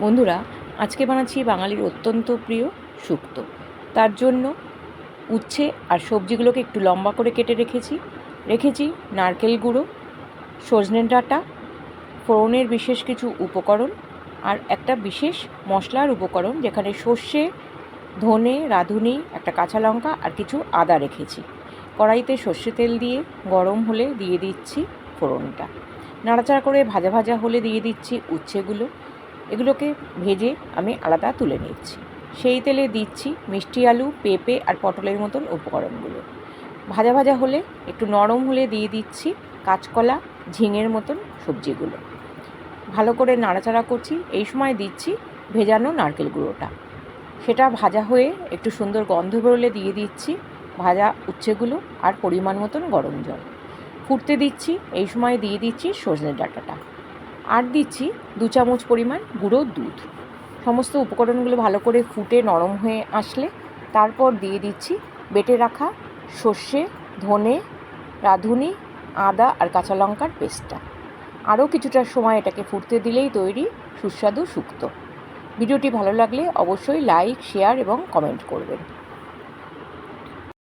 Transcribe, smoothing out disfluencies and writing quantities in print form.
বন্ধুরা, আজকে বানাচ্ছি বাঙালির অত্যন্ত প্রিয় শুক্তো। তার জন্য উচ্ছে আর সবজিগুলোকে একটু লম্বা করে কেটে রেখেছি নারকেল গুঁড়ো, সজনে ডাঁটা, ফোড়নের বিশেষ কিছু উপকরণ আর একটা বিশেষ মশলার উপকরণ, যেখানে সর্ষে, ধনে, রাঁধুনি, একটা কাঁচা লঙ্কা আর কিছু আদা রেখেছি। কড়াইতে সর্ষে তেল দিয়ে গরম হলে দিয়ে দিচ্ছি ফোড়নটা। নাড়াচাড়া করে ভাজা ভাজা হলে দিয়ে দিচ্ছি উচ্ছেগুলো। এগুলোকে ভেজে আমি আলাদা তুলে নিচ্ছি। সেই তেলে দিচ্ছি মিষ্টি আলু, পেঁপে আর পটলের মতন উপকরণগুলো। ভাজা ভাজা হলে একটু নরম হলে দিয়ে দিচ্ছি কাঁচকলা, ঝিঙের মতন সবজিগুলো। ভালো করে নাড়াচাড়া করছি। এই সময় দিচ্ছি ভেজানো নারকেল গুঁড়োটা। সেটা ভাজা হয়ে একটু সুন্দর গন্ধ বেরোলে দিয়ে দিচ্ছি ভাজা উচ্ছেগুলো আর পরিমাণ মতন গরম জল। ফুটতে দিচ্ছি। এই সময় দিয়ে দিচ্ছি সজনে ডাঁটাটা আর দিচ্ছি 2 চামচ পরিমাণ গুঁড়ো দুধ। সমস্ত উপকরণগুলো ভালো করে ফুটে নরম হয়ে আসলে তারপর দিয়ে দিচ্ছি বেটে রাখা সর্ষে, ধনে, রাঁধুনি, আদা আর কাঁচা লঙ্কার পেস্টটা। আরও কিছুটা সময় এটাকে ফুটতে দিলেই তৈরি সুস্বাদু শুক্তো। ভিডিওটি ভালো লাগলে অবশ্যই লাইক, শেয়ার এবং কমেন্ট করবেন।